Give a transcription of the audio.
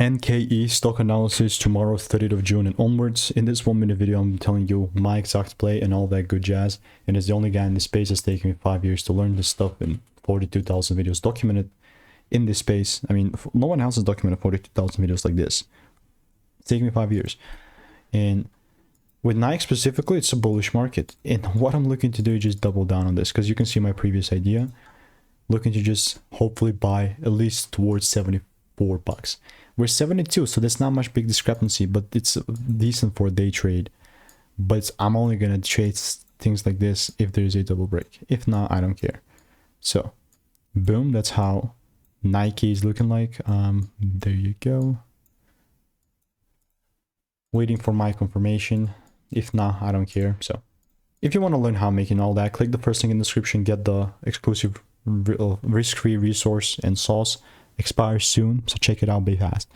NKE stock analysis tomorrow, 30th of June and onwards. In this 1-minute video, I'm telling you my exact play and all that good jazz. And as the only guy in this space, it's taken me 5 years to learn this stuff and 42,000 videos documented in this space. I mean, no one else has documented 42,000 videos like this. It's taken me 5 years. And with Nike specifically, it's a bullish market. And what I'm looking to do is just double down on this, because you can see my previous idea. Looking to just hopefully buy at least towards 74 bucks. We're 72, so there's not much big discrepancy, but it's decent for a day trade. But I'm only gonna trade things like this if there's a double break. If not, I don't care. So, boom, that's how Nike is looking like. There you go. Waiting for my confirmation. If not, I don't care. So, if you want to learn how I'm making all that, click the first link in the description. Get the exclusive risk-free resource and sauce. Expires soon, so check it out, be fast.